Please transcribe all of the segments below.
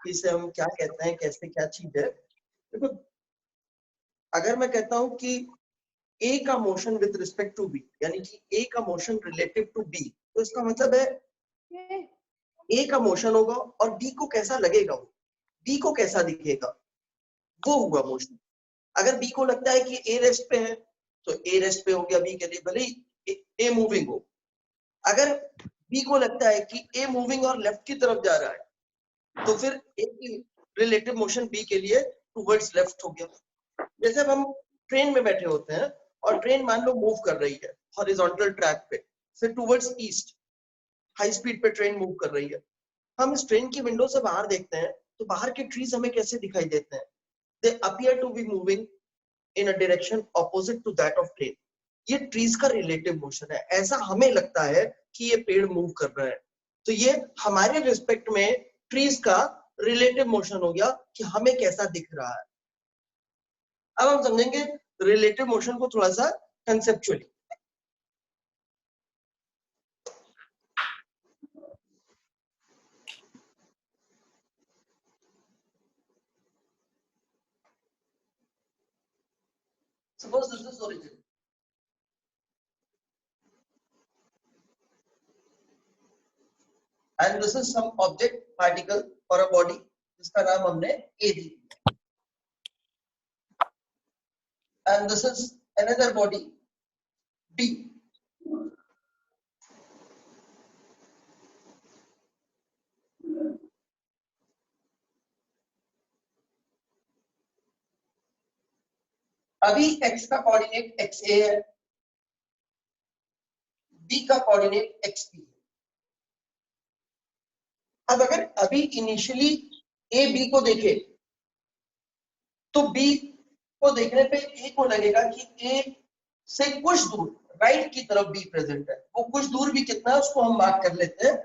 इसे हम क्या कहते हैं, कैसे क्या चीज है। देखो अगर मैं कहता हूं कि ए का motion with respect to B, यानी कि ए का मोशन रिलेटिव टू बी, तो इसका मतलब है ए का मोशन होगा और बी को कैसा लगेगा, वो बी को कैसा दिखेगा, वो हुआ मोशन। अगर बी को लगता है कि ए रेस्ट पे है तो ए रेस्ट पे हो गया बी के लिए, भले ही ए मूविंग हो। अगर बी को लगता है कि ए मूविंग और लेफ्ट की तरफ जा रहा है तो फिर ए की रिलेटिव मोशन बी के लिए टुवर्ड्स लेफ्ट हो गया। जैसे अब हम ट्रेन में बैठे होते हैं और ट्रेन मान लो मूव कर रही है हॉरिजॉन्टल ट्रैक पे, फिर टुवर्ड्स ईस्ट हाई स्पीड पे ट्रेन मूव कर रही है। हम इस ट्रेन की विंडो से बाहर देखते हैं तो बाहर के ट्रीज हमें कैसे दिखाई देते हैं, they appear to be moving in a direction opposite to that of train. ये ट्रीज का रिलेटिव मोशन है, ऐसा हमें लगता है कि ये पेड़ मूव कर रहे हैं, तो ये हमारे रिस्पेक्ट में ट्रीज का रिलेटिव मोशन हो गया कि हमें कैसा दिख रहा है। अब हम समझेंगे रिलेटिव मोशन को थोड़ा सा conceptually. Suppose this is origin and this is some object particle or a body जिसका नाम हमने A दिया, and this is another body B. अभी x का कोऑर्डिनेट xa है, b का कोऑर्डिनेट xb है। अब अगर अभी इनिशियली a b को देखे तो b को देखने पे a को लगेगा कि a से कुछ दूर राइट की तरफ b प्रेजेंट है। वो कुछ दूर भी कितना है उसको हम मार्क कर लेते हैं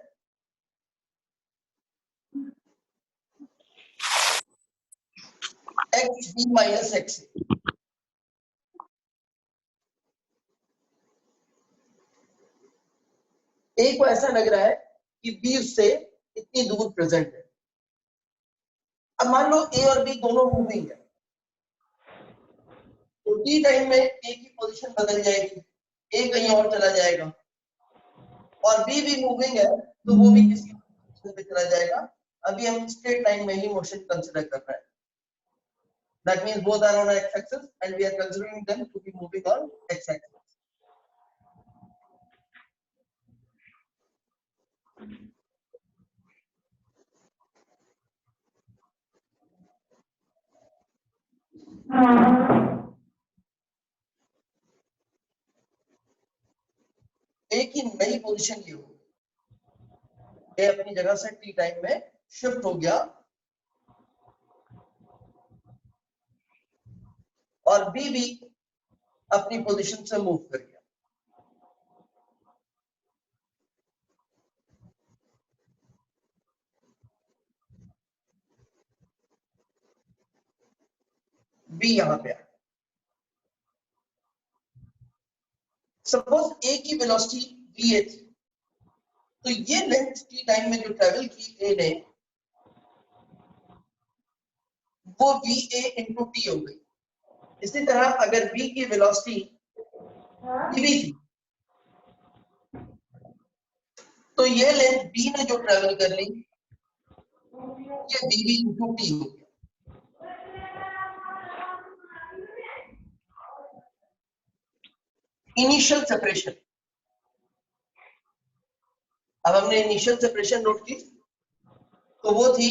xb माइनस xa। a को ऐसा लग रहा है कि b उससे इतनी दूर प्रेजेंट है। अब मान लो a और b दोनों मूविंग है तो t टाइम में a की पोजीशन बदल जाएगी, a कहीं और चला जाएगा, और b भी मूविंग है तो वो भी किसी पोजीशन पे चला जाएगा। अभी हम स्ट्रेट लाइन में ही मोशन कंसीडर कर रहे हैं। That means both are on x axis and we are considering them to be moving on x axis. एक ही नई पोजीशन ली हो, ए अपनी जगह से टी टाइम में शिफ्ट हो गया और बी भी अपनी पोजीशन से मूव कर गया। बी यहां पे आ, सपोज ए की वेलोसिटी va थी तो ये लेंथ टी टाइम में जो ट्रेवल की ए ने वो va इंटू टी हो गई। इसी तरह अगर b की वेलोसिटी v थी तो ये लेंथ b ने जो ट्रेवल कर ली ये dv इंटू टी हो गया। इनिशियल सेपरेशन, अब हमने इनिशियल सेपरेशन नोट की तो वो थी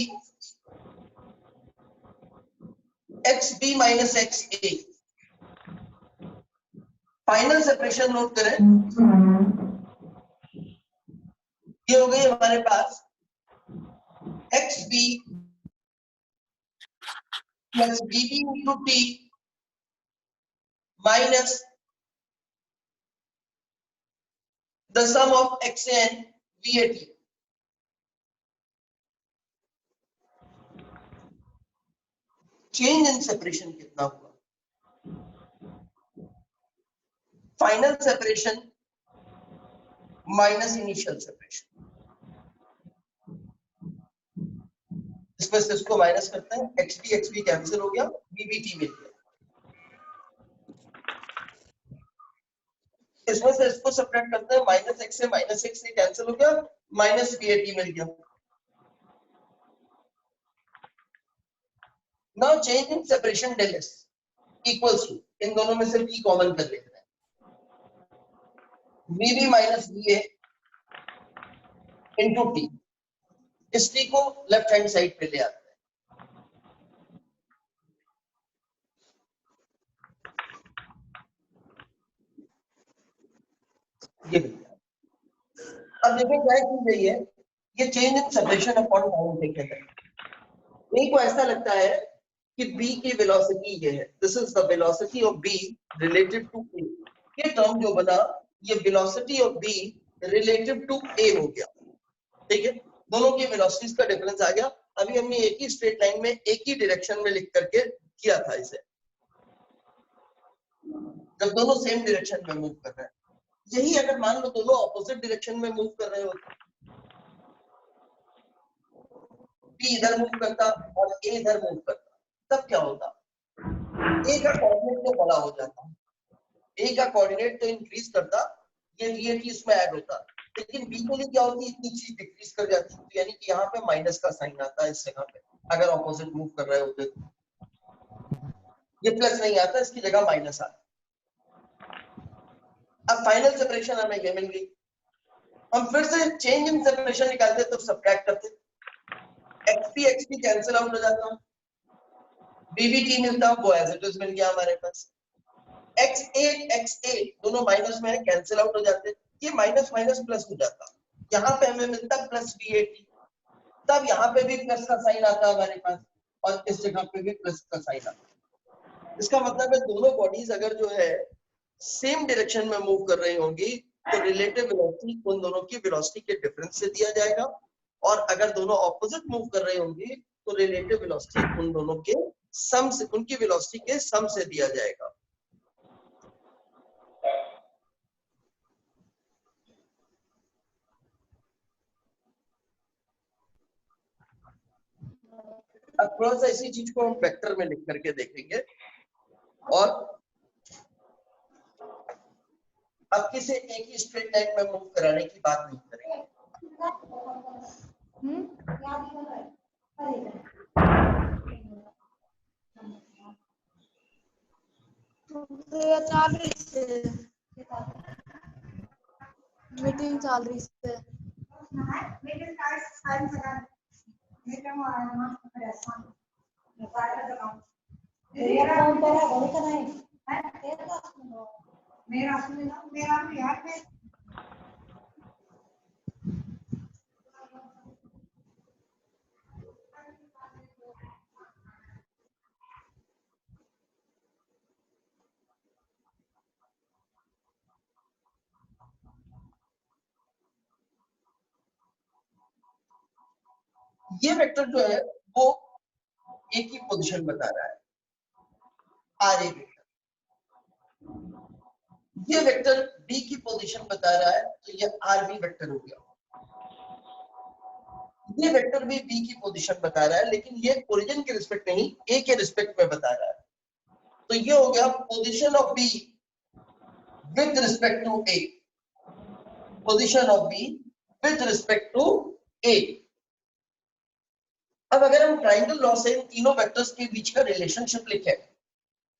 xb minus xa। Final separation note करें, ये हो गई हमारे पास xb plus db into t minus the sum of xa and vat। Change in separation कितना हुआ? Final separation minus initial separation. इसमें से इसको माइनस करते हैं, एक्स बी कैंसिल हो गया, बी बी टी मिल गया। इसमें से इसको सब्ट्रैक्ट करते हैं, माइनस एक्स से कैंसिल हो गया, माइनस बी ए टी मिल गया। Now change in separation del S equals to, इन दोनों में से बी कॉमन कर लेते हैं, B B minus B A into T. इस टी को लेफ्ट हैंड साइड पे ले आते हैं, ये मिल गया। अब देखो क्या की गई है, ये change in separation upon time taken है। ए को ऐसा लगता है कि बी की वेलोसिटी ये है, this is the velocity of B relative to A. ये टर्म जो बना, ये velocity of B relative to A हो गया, ठीक है। दोनों की वेलोसिटीज का डिफरेंस आ गया। अभी हमने एक ही स्ट्रेट लाइन में एक ही डायरेक्शन में लिख करके किया था इसे, जब दोनों सेम डायरेक्शन में मूव कर रहे हैं। यही अगर मान लो दोनों ऑपोजिट डायरेक्शन में मूव कर रहे होते, बी इधर मूव करता और ए इधर मूव करता, तब क्या होता? ए का कोऑर्डिनेट तो बड़ा हो जाता, ए का कोऑर्डिनेट तो इंक्रीज करता, ये चीज इसमें ऐड होता, लेकिन बी के लिए क्या होती, इतनी चीज डिक्रीज कर जाती। तो यानी कि यहाँ पे माइनस का साइन आता है इस जगह पे, अगर ऑपोजिट मूव कर रहे होते तो ये प्लस नहीं आता, इसकी जगह माइनस आता। अब फाइनल सेपरेशन हमें ये मिल गई, हम फिर से चेंज इन सेपरेशन निकालते तो सब्ट्रैक्ट करते, एक्सपी कैंसिल आउट हो जाता, बीबीटी मिलता, वो एज इट इज मिल गया हमारे पास। एक्स ए दोनों माइनस में कैंसिल आउट हो जाते, ये माइनस माइनस प्लस हो जाता, यहाँ पे हमें मिलता प्लस बी ए टी, तब यहाँ पे भी प्लस का साइन आता हमारे पास, और इस जगह पे भी प्लस का साइन आता। इसका मतलब है दोनों बॉडीज अगर जो है सेम डायरेक्शन में मूव कर रही होंगी तो रिलेटिव वेलोसिटी उन दोनों की वेलोसिटी के डिफरेंस से दिया जाएगा, और अगर दोनों ऑपोजिट मूव कर रही होंगी तो रिलेटिव वेलोसिटी उन दोनों के सम से, उनकी वेलोसिटी के सम से दिया जाएगा। अब थोड़ा सा इसी चीज को हम वेक्टर में लिख करके देखेंगे, और अब किसी एक ही स्ट्रेट लाइन में मूव कराने की बात नहीं करेंगे। मीटिंग चल रही है। ये वेक्टर जो है वो एक ही पोजीशन बता रहा है, आर ए वेक्टर। ये वेक्टर बी की पोजीशन बता रहा है, तो ये आर बी वेक्टर हो गया। ये वेक्टर भी बी की पोजीशन बता रहा है, लेकिन ये ओरिजिन के रिस्पेक्ट नहीं, ए के रिस्पेक्ट में बता रहा है। तो ये हो गया position of B with respect to A, position of B with respect to A. अब अगर हम ट्राइंगल लॉ से इन तीनों वेक्टर्स के बीच का रिलेशनशिप लिखें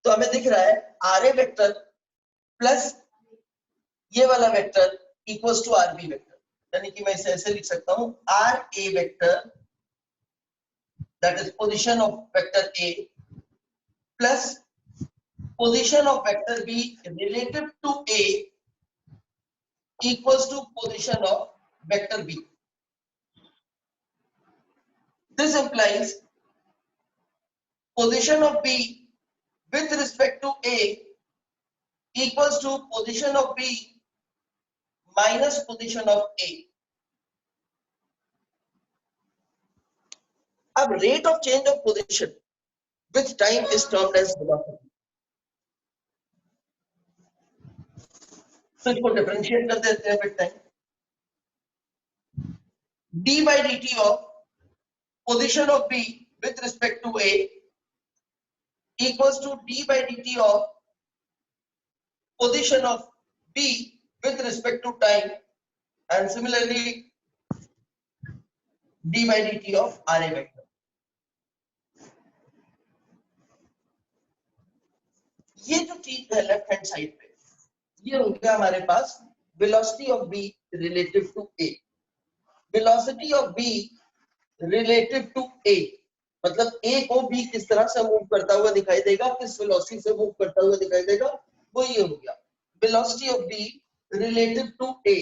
तो हमें दिख रहा है आर ए वेक्टर प्लस ये वाला vector equals to R B vector, यानी कि मैं इसे ऐसे लिख सकता हूं, R A vector that is position of vector A plus position of vector B relative to A equals to position of vector b. This implies position of b with respect to a equals to position of b minus position of a. अब rate of change of position with time is termed as velocity. तो इसको differentiate कर देते हैं with time, d by dt of position of B with respect to A equals to d by dt of position of B with respect to time, and similarly d by dt of RA vector. ये जो चीज है left hand side पे, ये हो गया हमारे पास velocity of B relative to A. Velocity of B relative to A मतलब ए को बी किस तरह से मूव करता हुआ दिखाई देगा, किस वेलोसिटी से मूव करता हुआ दिखाई देगा, वो ये हो गया velocity of B relative to A.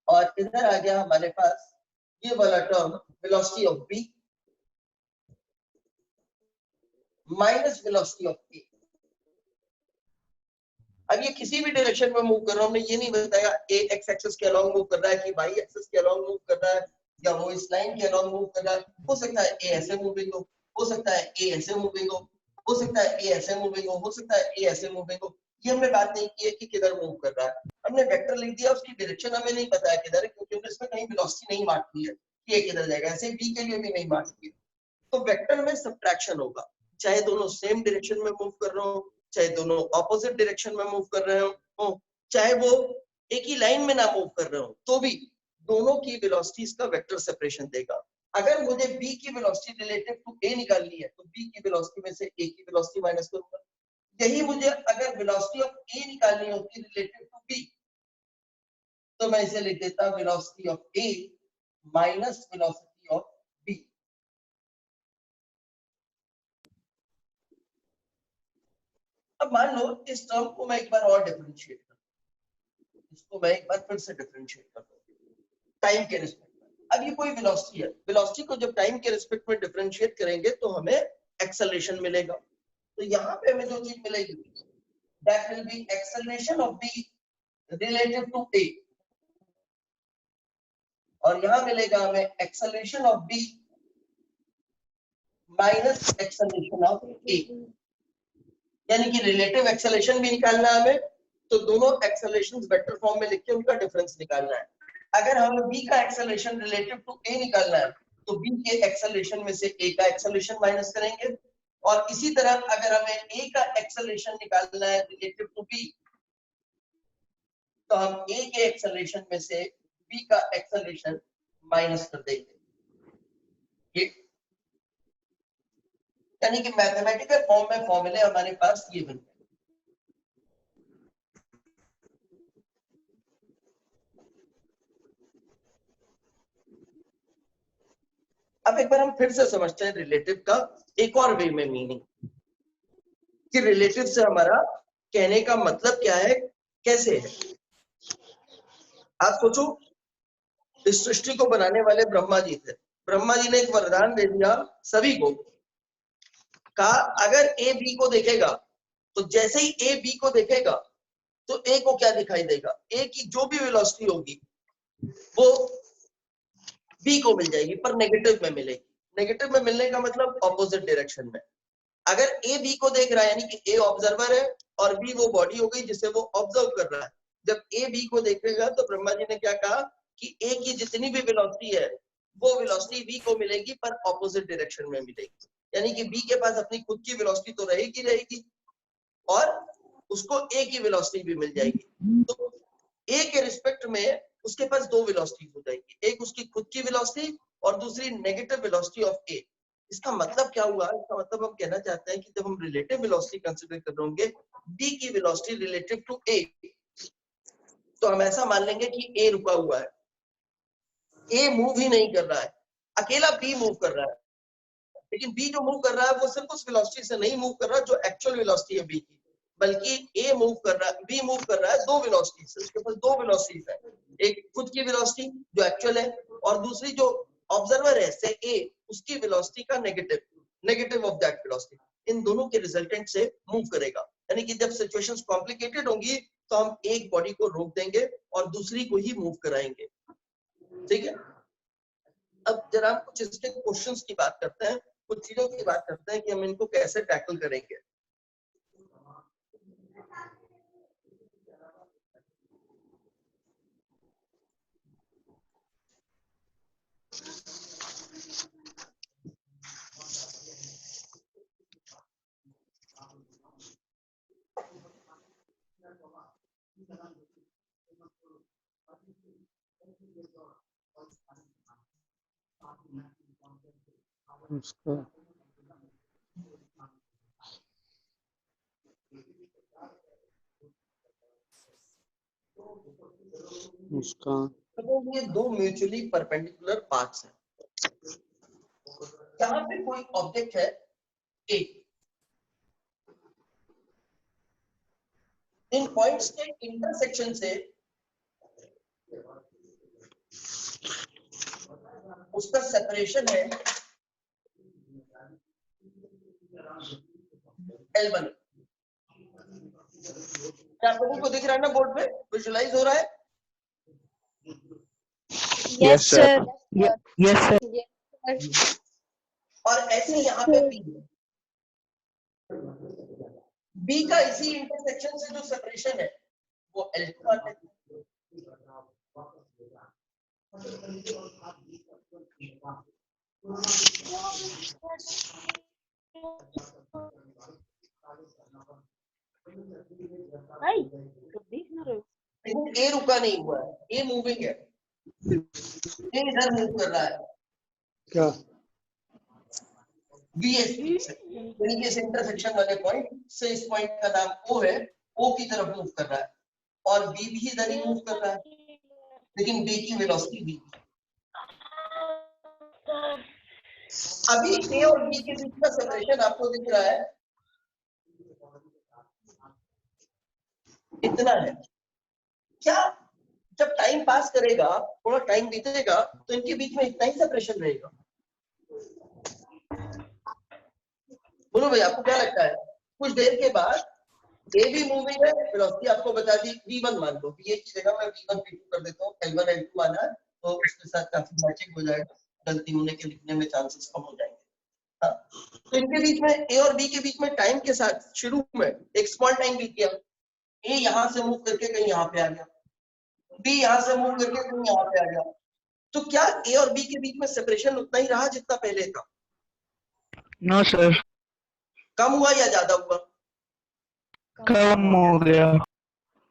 और इधर आ गया हमारे पास ये वाला term velocity of B minus velocity of A. अब ये किसी भी डायरेक्शन में मूव कर रहा हूं, हमने ये नहीं बताया ए एक्स एक्सिस के अलोंग मूव कर रहा है कि वाई एक्सिस के अलोंग मूव कर रहा है या वो इस लाइन के अलोंग मूव कर रहा है। हो सकता है ए ऐसे मूविंग हो सकता है ए ऐसे मूविंग हो सकता है ए ऐसे मूविंग हो सकता है ए ऐसे मूविंग हो। ये हमने बात नहीं की है कि किधर मूव कर रहा है, हमने वेक्टर लिख दिया, उसकी डायरेक्शन हमें नहीं पता है किधर है, क्योंकि हमने इसमें कहीं वेलोसिटी नहीं मार्क की है कि ये किधर जाएगा, ऐसे बी के लिए भी नहीं मार्क की। तो वेक्टर में सब्ट्रैक्शन होगा, चाहे दोनों सेम डायरेक्शन में मूव कर रहे हो, चाहे दोनों ऑपोजिट डायरेक्शन में मूव कर रहे हो, चाहे वो एक ही लाइन में ना मूव कर रहे हो, तो भी दोनों की वेलोसिटीज का वेक्टर सेपरेशन देगा। अगर मुझे b की वेलोसिटी रिलेटिव टू a निकालनी है तो b की वेलोसिटी में से a की वेलोसिटी माइनस करूंगा। यही मुझे अगर वेलोसिटी ऑफ a निकालनी होती रिलेटिव टू b तो मैं इसे लिख देता velocity of a minus velocity of b। अब मान लो इस टर्म को मैं एक बार और डिफरेंशिएट कर, इसको मैं एक बार फिर से डिफरेंशिएट कर टाइम के रिस्पेक्ट में। अब ये कोई वेलोसिटी है, वेलोसिटी को जब टाइम के रिस्पेक्ट में डिफरेंशिएट करेंगे तो हमें एक्सेलरेशन मिलेगा। तो यहाँ पे हमें जो चीज मिलेगी that will be acceleration of B relative to A, और यहाँ मिलेगा हमें acceleration of B minus acceleration of A. यानी कि रिलेटिव एक्सेलरेशन भी निकालना है हमें, तो दोनों एक्सेलरेशंस वेक्टर फॉर्म में लिख के उनका डिफरेंस निकालना है। अगर हमें b का एक्सेलरेशन रिलेटिव टू a निकालना है तो b के एक्सेलरेशन में से a का एक्सेलरेशन माइनस करेंगे, और इसी तरह अगर हमें a का एक्सेलरेशन निकालना है रिलेटिव टू b तो हम a के एक्सेलरेशन में से b का एक्सेलरेशन माइनस कर देंगे। यानी कि मैथमेटिकल फॉर्म में फॉर्मूले हमारे पास ये बन गए। अब एक बार हम फिर से समझते हैं रिलेटिव का एक और वे में मीनिंग, कि रिलेटिव से हमारा कहने का मतलब क्या है, कैसे है। आप सोचो इस सृष्टि को बनाने वाले ब्रह्मा जी थे, ब्रह्मा जी ने एक वरदान दे दिया सभी को, कहा अगर ए बी को देखेगा तो जैसे ही ए बी को देखेगा तो ए को क्या दिखाई देगा, ए की जो भी वेलोसिटी होगी वो बी को मिल जाएगी, पर नेगेटिव में मिलेगी। नेगेटिव में मिलने का मतलब ऑपोजिट डायरेक्शन में। अगर ए बी को देख रहा है यानी कि ए ऑब्जर्वर है और बी वो बॉडी हो गई जिसे वो ऑब्जर्व कर रहा है। जब ए बी को देखेगा तो ब्रह्मा जी ने क्या कहा कि ए की जितनी भी वेलोसिटी है वो वेलोसिटी बी को मिलेगी, पर ऑपोजिट डायरेक्शन में मिलेगी। यानी कि बी के पास अपनी खुद की वेलोसिटी तो रहेगी और उसको ए की वेलोसिटी भी मिल जाएगी। तो ए के रिस्पेक्ट में उसके पास दो वेलोसिटी हो जाएगी, एक उसकी खुद की वेलोसिटी और दूसरी नेगेटिव वेलोसिटी ऑफ ए। इसका मतलब क्या हुआ, इसका मतलब हम कहना चाहते हैं कि जब हम रिलेटिव वेलोसिटी कंसीडर कर रहे होंगे बी की वेलोसिटी रिलेटिव टू ए, तो हम ऐसा मान लेंगे कि ए रुका हुआ है, ए मूव ही नहीं कर रहा है, अकेला बी मूव कर रहा है। लेकिन बी जो मूव कर रहा है वो सिर्फ उस वेलोसिटी से नहीं मूव कर रहा जो एक्चुअल वेलोसिटी है बी की, बल्कि ए मूव कर रहा है, बी मूव कर रहा है दो वेलोसिटी से। उसके पास दो वेलोसिटीज है, एक खुद की वेलोसिटी जो एक्चुअल है और दूसरी जो ऑब्जर्वर है से ए उसकी वेलोसिटी का नेगेटिव ऑफ दैट वेलोसिटी। इन दोनों के रिजल्टेंट से मूव करेगा। यानी कि जब सिचुएशंस कॉम्प्लिकेटेड होंगी तो हम एक बॉडी को रोक देंगे और दूसरी को ही मूव कराएंगे। ठीक है, अब जरा हम कुछ इसके क्वेश्चंस की बात करते हैं, कुछ चीजों की बात करते हैं कि हम इनको कैसे टैकल करेंगे। उसका तो ये दो म्यूचुअली परपेंडिकुलर पाथ्स हैं। यहाँ पे कोई ऑब्जेक्ट है ए, इन पॉइंट्स के इंटरसेक्शन से उसका सेपरेशन है L1। क्या आप लोगों को दिख रहा है ना बोर्ड पे, विजुअलाइज हो रहा है? Yes sir, yes sir. और ऐसे यहाँ पे बी का इसी इंटरसेक्शन से जो सेपरेशन है वो L2 आता है। लेकिन ए रुका नहीं हुआ है, ए मूविंग है, ए इधर मूव कर रहा है। क्या बी से यानी कि इस इंटरसेक्शन वाले पॉइंट से इस पॉइंट का नाम ओ है, ओ की तरफ मूव कर रहा है और बी भी इधर ही मूव कर रहा है, लेकिन बी की वेलोसिटी बी। अभी ए और बी के बीच का सेपरेशन आपको दिख रहा है इतना है। क्या जब टाइम पास करेगा, थोड़ा टाइम बीतेगा, तो इनके बीच में इतना ही सेपरेशन रहेगा? बोलो भाई, आपको क्या लगता है? कुछ देर के बाद ए भी मूविंग है, वेलोसिटी आपको बता दी v1 मान लो, v1 की जगह मैं v1 v2 कर देता हूँ, L1 L2 आना है तो उसके साथ काफी मैचिंग हो जाएगा, गलती होने के लिखने में चांसेस कम हो जाएंगे। हाँ, तो इनके बीच में ए और बी के बीच में टाइम के साथ शुरू में एक स्मॉल टाइम बीत गया, ए यहाँ से मूव करके कहीं यहाँ पे आ गया, बी यहाँ से मूव करके कहीं यहाँ पे आ गया, तो क्या ए और बी के बीच में सेपरेशन उतना ही रहा जितना पहले था? नो सर, कम हुआ या ज्यादा हुआ? कम हो गया।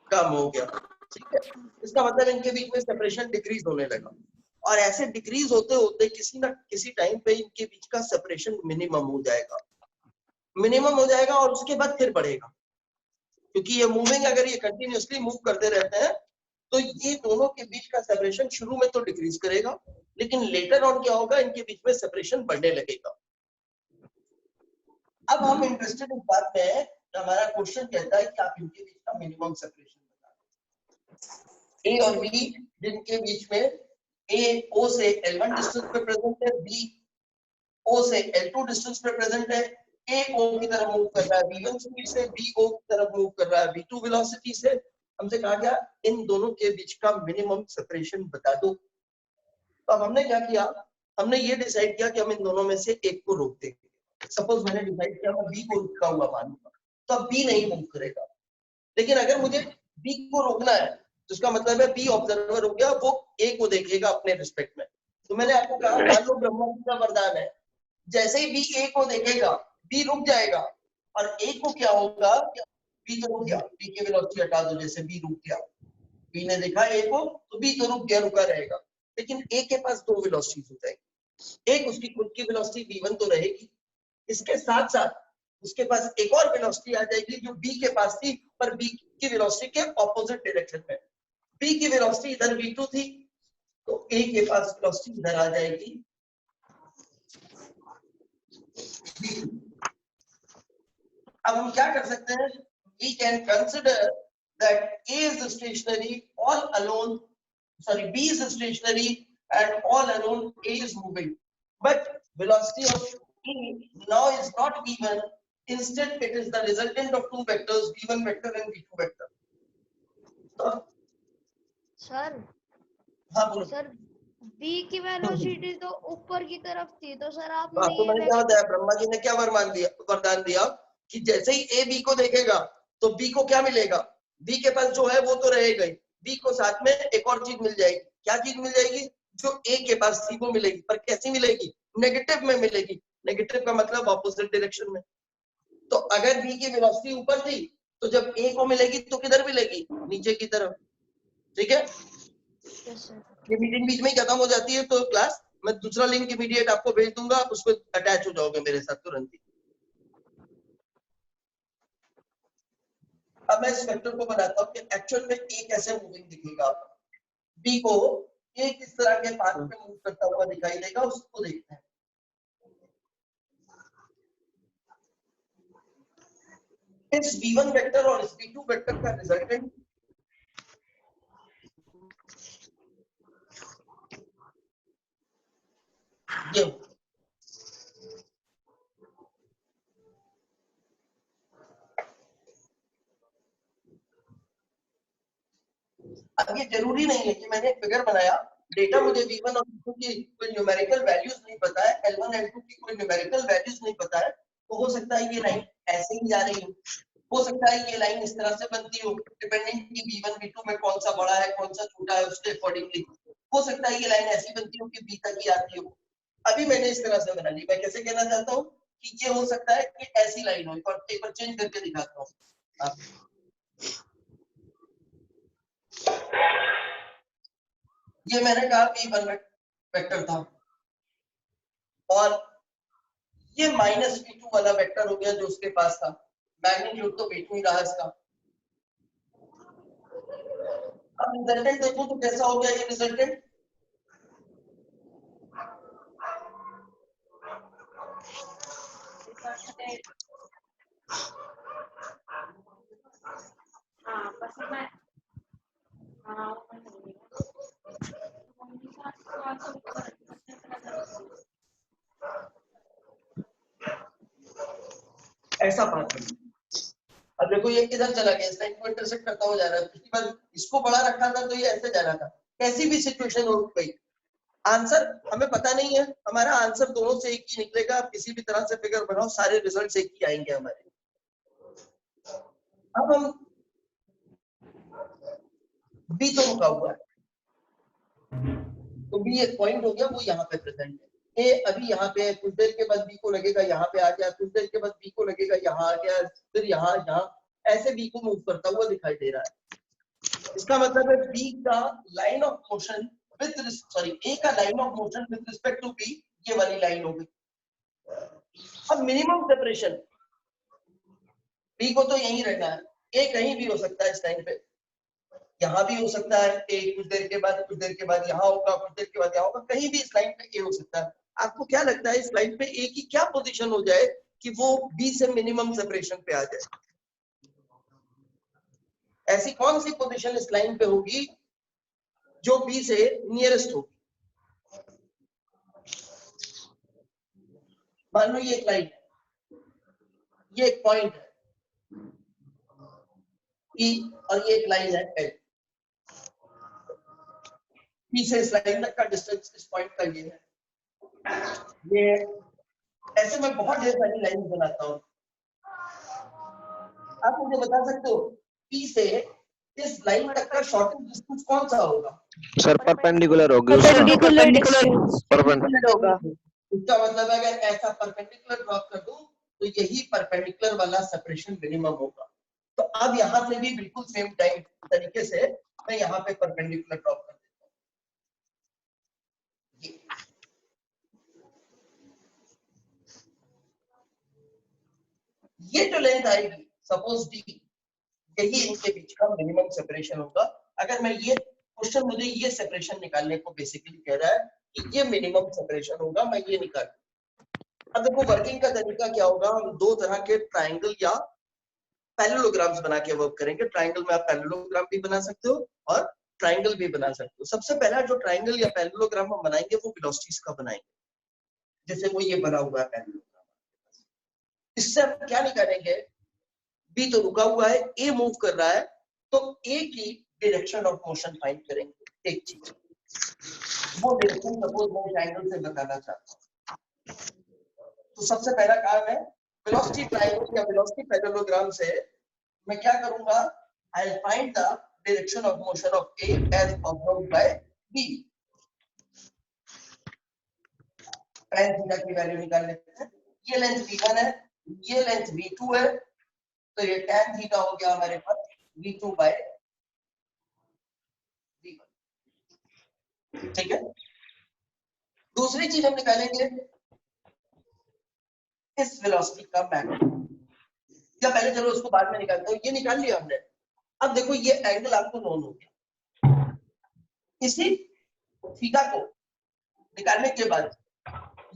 कम हो गया। ठीक है, इसका मतलब इनके बीच में सेपरेशन डिक्रीज होने लगा, और ऐसे डिक्रीज होते होते किसी ना किसी टाइम पे इनके बीच का सेपरेशन मिनिमम हो जाएगा, मिनिमम हो जाएगा और उसके बाद फिर बढ़ेगा, क्योंकि ये मूविंग, अगर ये कंटिन्यूअसली मूव करते रहते हैं तो ये दोनों के बीच का सेपरेशन शुरू में तो डिक्रीज करेगा, लेकिन लेटर ऑन क्या होगा, इनके बीच में सेपरेशन बढ़ने लगेगा। अब हम इंटरेस्टेड इस बात में है, हमारा क्वेश्चन कहता है कि आप इनके बीच का मिनिमम सेपरेशन बता दें। ए और बी जिनके बीच में ए ओ से L1 डिस्टेंस पे प्रेजेंट है, बी ओ से L2 डिस्टेंस पे प्रेजेंट है, ए ओ की तरफ मूव कर रहा है v1 स्पीड से, बी ओ की तरफ मूव कर रहा है v2 वेलोसिटी से। हमसे कहा गया इन दोनों के बीच का मिनिमम सेपरेशन बता दो। तो अब हमने क्या किया, हमने ये डिसाइड किया कि हम इन दोनों में से एक को रोक देंगे। सपोज मैंने डिसाइड किया मैं बी को रुका हुआ मानूंगा, तो अब बी नहीं मूव करेगा, लेकिन अगर मुझे बी को रोकना है तो इसका मतलब है बी ऑब्जर्वर हो गया, वो ए को देखेगा अपने रिस्पेक्ट में। तो मैंने आपको कहा मान लो ब्रह्मा जी का वरदान है, जैसे ही बी ए को देखेगा बी रुक जाएगा, और ए को क्या होगा, बी तो रुक गया, बी की वेलोसिटी हटा दो, जैसे बी रुक गया, बी ने देखा ए को तो बी तो रुक गया, रुका रहेगा, लेकिन ए के पास दो वेलोसिटीज हो जाएगी, एक उसकी खुद की वेलोसिटी v1 तो रहेगी, इसके साथ साथ उसके पास एक और वेलोसिटी आ जाएगी जो बी के पास थी, पर बी की वेलोसिटी के ऑपोजिट डायरेक्शन में। बी की वेलोसिटी इधर v2 थी, तो ए के पास वेलोसिटी इधर आ जाएगी। अब हम क्या कर सकते हैं, we can consider that A is stationary, all alone, sorry, B is stationary and all alone A is moving, but velocity of E now is not even, instead it is the resultant of two vectors, v1 vector and v2 vector. तो sir हाँ बोलो sir, B की velocity तो ऊपर की तरफ थी, तो सर आपको आपने मैंने क्या बताया, ब्रह्मा जी ने क्या वरदान दिया कि जैसे ही ए बी को देखेगा तो बी को क्या मिलेगा, बी के पास जो है वो तो रहेगा ही, बी को साथ में एक और चीज मिल जाएगी। क्या चीज मिल जाएगी, जो ए के पास थी वो मिलेगी, पर कैसी मिलेगी, नेगेटिव में मिलेगी। नेगेटिव का मतलब ऑपोजिट डायरेक्शन में। तो अगर बी की वेलोसिटी ऊपर थी तो जब ए को मिलेगी तो किधर मिलेगी, नीचे की तरफ। ठीक है, यस सर। ये मीटिंग बीच में ही खत्म हो जाती है, तो क्लास मैं दूसरा लिंक इमीडिएट आपको भेज दूंगा, आप उस पर अटैच हो जाओगे मेरे साथ तुरंत ही। अब मैं इस वेक्टर को बनाता हूँ कि एक्चुअल में ए कैसे मूविंग दिखेगा, बी को ए किस तरह के पाथ पे मूव करता हुआ दिखाई देगा, उसको देखते हैं। इस v1 वेक्टर और इस v2 वेक्टर का रिजल्टेंट ये, अब ये जरूरी नहीं है कि मैंने एक फिगर बनाया, डेटा मुझे v1 और v2 की कोई न्यूमेरिकल वैल्यूज नहीं पता है, l1 l2 की कोई न्यूमेरिकल वैल्यूज नहीं पता है, तो हो सकता है ये लाइन ऐसे ही जा रही हो सकता है ये लाइन इस तरह से बनती हो, डिपेंडिंग कि v1 v2 में कौन सा बड़ा है कौन सा छोटा है उसके अकॉर्डिंगली। हो सकता है ये लाइन ऐसी बनती हो कि b तक ही आती हो। अभी मैंने इस तरह से बना ली, मैं कैसे कहना चाहता हूँ कि ये हो सकता है कि ऐसी लाइन हो, एक बार चेंज करके दिखाता हूँ। ये मैंने कहा v1 वेक्टर था और ये माइनस v2 वाला वेक्टर हो गया जो उसके पास था, मैग्नीट्यूड तो v2 ही रहा इसका। अब रिजल्टेंट देखो तो कैसा हो गया ये रिजल्टेंट, ऐसा पाथ है। अब देखो ये किधर चला गया, इस लाइन को इंटरसेक्ट करता हुआ जा रहा है, पिछली बार इसको बड़ा रखा था तो ये ऐसे जा रहा था। कैसी भी सिचुएशन हो गई, आंसर हमें पता नहीं है, हमारा आंसर दोनों से एक ही निकलेगा, आप किसी भी तरह से फिगर बनाओ सारे रिजल्ट एक ही आएंगे हमारे। अब हम बी तो रुका हुआ है, तो बी एक पॉइंट हो गया, वो यहाँ पे प्रेजेंट है। ए अभी यहाँ पे है, कुछ देर के बाद बी को लगेगा यहाँ पे आ गया, कुछ देर के बाद बी को लगेगा यहाँ आ गया, फिर यहाँ यहाँ ऐसे बी को मूव करता हुआ दिखाई दे रहा है। इसका मतलब है बी का line of motion with sorry A का line of motion with respect to B ये वाली लाइन हो गई। अब मिनिमम सेपरेशन बी को तो यहीं रहना है, ए कहीं भी हो सकता है इस लाइन पे, यहाँ भी हो सकता है ए, कुछ देर के बाद यहाँ होगा, कुछ देर के बाद यहाँ होगा, कहीं भी इस लाइन पे ए हो सकता है। आपको क्या लगता है इस लाइन पे ए की क्या पोजीशन हो जाए कि वो बी से मिनिमम सेपरेशन पे आ जाए? ऐसी कौन सी पोजीशन इस लाइन पे होगी जो बी से नियरेस्ट होगी? मान लो ये एक लाइन है, ये एक पॉइंट है E और ये एक लाइन है L, P से इस लाइन तक का डिस्टेंस इस पॉइंट का ये है। ये ऐसे में बहुत ढेर सारी लाइन बनाता हूँ, आप मुझे बता सकते हो P से इस लाइन तक का शॉर्टेस्ट डिस्टेंस कौन सा होगा? सर परपेंडिकुलर होगी, परपेंडिकुलर डिस्टेंस परपेंडिकुलर होगा। इसका मतलब है अगर ऐसा परपेंडिकुलर ड्रॉप कर दूं तो यही परपेंडिकुलर वाला सेपरेशन मिनिमम होगा। तो अब यहाँ से भी बिल्कुल सेम टाइम तरीके से मैं यहाँ पे परपेंडिकुलर ड्रॉप कर देता हूँ। ये जो लेंथ आएगी सपोज डी, यही इनके बीच का मिनिमम सेपरेशन होगा। अगर मैं ये क्वेश्चन मुझे ये सेपरेशन निकालने को बेसिकली कह रहा है कि ये मिनिमम सेपरेशन होगा, मैं ये निकाल। अब देखो वर्किंग का तरीका क्या होगा, हम दो तरह के ट्रायंगल या पैरेललोग्राम्स बना के वर्क करेंगे। ट्रायंगल में आप पैरेललोग्राम भी बना सकते हो और ट्रायंगल भी बना सकते हो। सबसे पहला जो ट्रायंगल या पैरेललोग्राम हम बनाएंगे वो वेलोसिटीज का बनाएंगे, जैसे वो ये बना हुआ है पैरेललोग्राम। इससे हम क्या निकालेंगे, बी तो रुका हुआ है, ए मूव कर रहा है, तो ए की डायरेक्शन ऑफ मोशन फाइंड करेंगे। एक चीज वो डायरेक्शन सपोज मैं ट्रायंगल से बताना चाहता हूँ। तो सबसे पहला काम है वेलोसिटी ट्रायंगल या वेलोसिटी पैरेललोग्राम से मैं क्या करूंगा, I will find the direction of motion of A as observed by B. tan theta की वैल्यू निकाल लेते हैं। ये लेंथ v1 है, ये लेंथ v2 है, तो ये tan थीटा हो गया हमारे पास v2 बाय v1। ठीक है, दूसरी चीज हम निकालेंगे इस वेलोसिटी का मैग्नीट्यूड, या पहले चलो उसको बाद में निकालते हैं। ये निकाल लिया हमने। अब देखो ये एंगल आपको नोन हो गया। इसी थीटा को निकालने के बाद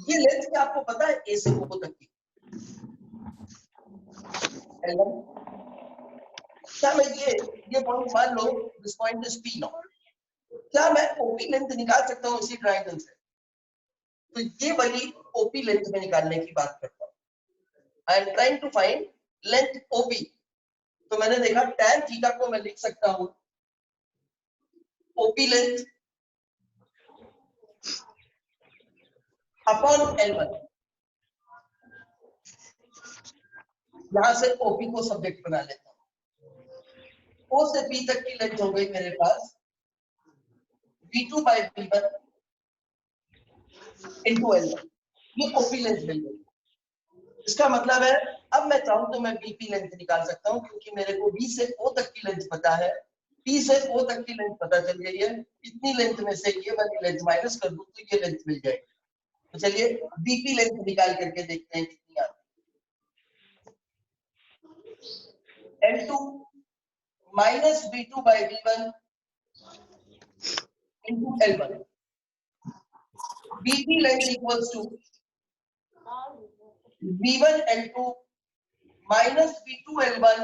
ये लेंथ क्या आपको पता है, ए से ओ तक की L1। क्या मैं ये पॉइंट मान लो, this point is P now, क्या मैं ओपी लेंथ निकाल सकता हूँ इसी ट्रायंगल से? तो ये वाली ओपी लेंथ में निकालने की बात करता हूँ। I am trying to find length OP. तो मैंने देखा tan थीटा को मैं लिख सकता हूँ ओपी लेंथ अपॉन L1। यहां से ओपी को सब्जेक्ट बना लेता हूं। ओ से पी तक की लेंथ हो गई मेरे पास v2 by v1 into L1। ये ओपी लेंथ मिल गई। इसका मतलब है अब मैं चाहूं तो मैं बीपी लेंथ निकाल सकता हूं, क्योंकि मेरे को बी से ओ तक की लेंथ पता है, पी से ओ तक की लेंथ पता चल गई है। इतनी लेंथ में से ये वाली लेंथ माइनस कर दूं तो ये लेंथ मिल जाएगी। तो चलिए बीपी लेंथ निकाल करके देखते हैं कितनी आती है। L2 minus v2 by v1 into L1। BP length equals to v1 L2 minus v2 L1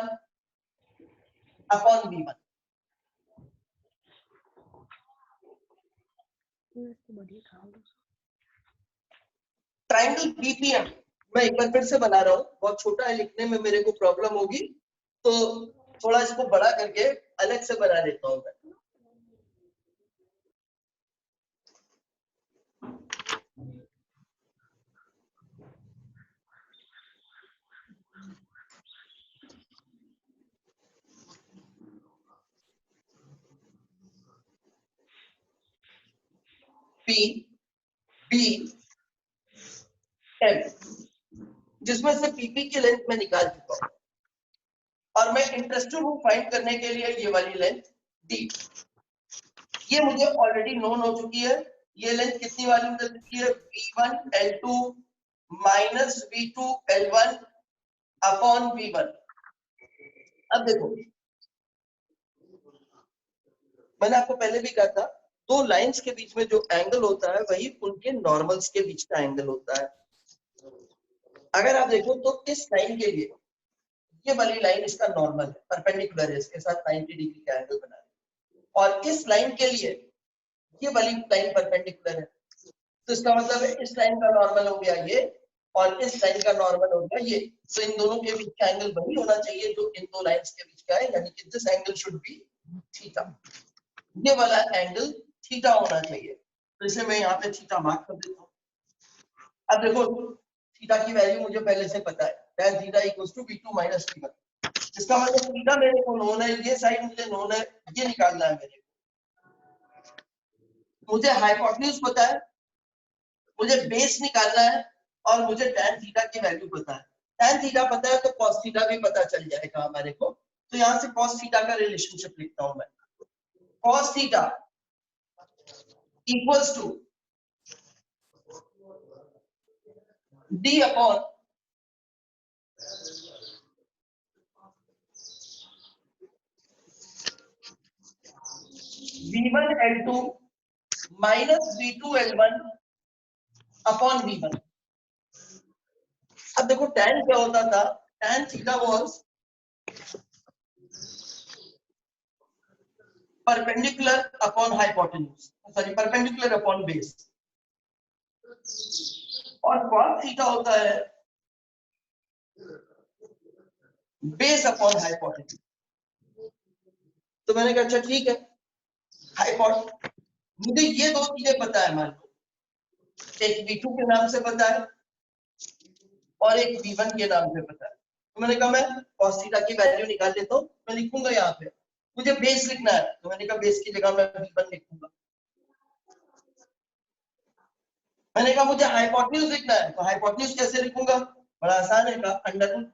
upon v1। Triangle BPM मैं एक बार फिर से बना रहा हूँ, बहुत छोटा है, लिखने में मेरे को प्रॉब्लम होगी तो थोड़ा इसको बड़ा करके अलग से बना देता हूँ मैं। पी बी एम, जिसमें से पीपी की लेंथ मैं निकाल चुका हूं और मैं इंटरेस्टेड हूं फाइंड करने के लिए ये वाली लेंथ डी। ये मुझे ऑलरेडी नोन हो चुकी है। ये लेंथ कितनी वाली मिल चुकी है, v1 L2 minus v2 L1 upon v1। अब देखो मैंने आपको पहले भी कहा था, दो लाइंस के बीच में जो एंगल होता है वही उनके नॉर्मल्स के बीच का एंगल होता है। अगर आप देखो तो इस लाइन के लिए ये वाली लाइन इसका नॉर्मल है, परपेंडिकुलर है, इसके साथ 90 डिग्री का एंगल बना है। और इस लाइन के लिए ये वाली लाइन परपेंडिकुलर है, तो इसका मतलब है इस लाइन का नॉर्मल हो गया ये और इस लाइन का नॉर्मल हो गया ये। तो इन दोनों के बीच का एंगल वही होना चाहिए जो इन दो लाइंस के बीच का है, यानी कि this angle should be theta. ये वाला एंगल थीटा होना चाहिए, तो इसे मैं यहाँ पे थीटा मार्क कर देता हूँ। अब देखो थीटा की वैल्यू मुझे पहले से पता है, tan theta equals to v2 minus v1। इसका मतलब थीटा मेरे को नोन है, ये साइड मुझे नोन है, ये निकालना है मेरे को। मुझे हाइपोटेन्यूज पता है, मुझे बेस निकालना है और मुझे tan थीटा की वैल्यू पता है। tan थीटा पता है तो cos थीटा भी पता चल जाएगा हमारे को। तो यहाँ से cos थीटा का रिलेशनशिप लिखता हूं मैं। cos theta equals to d upon v1 L2 minus v2 L1 upon v1। अब देखो tan क्या होता था, tan theta was perpendicular upon hypotenuse, sorry perpendicular upon base, और cos थीटा होता है बेस अपॉन हाइपोटेन्यूज। तो मैंने कहा अच्छा ठीक है, हाइपोटेन्यूज मुझे ये दो चीजें पता है, मान लो एक v2 के नाम से पता है और एक v1 के नाम से पता है। तो मैंने कहा मैं cos थीटा की वैल्यू निकाल लेता हूँ, मैं लिखूंगा यहाँ पे, मुझे बेस लिखना है तो मैंने कहा बेस की जगह मैं v1 लिखूंगा। मैंने कहा मुझे हाइपोटेन्यूज लिखना है तो हाइपोटेन्यूज कैसे लिखूंगा, बड़ा आसान है, अंडर रूट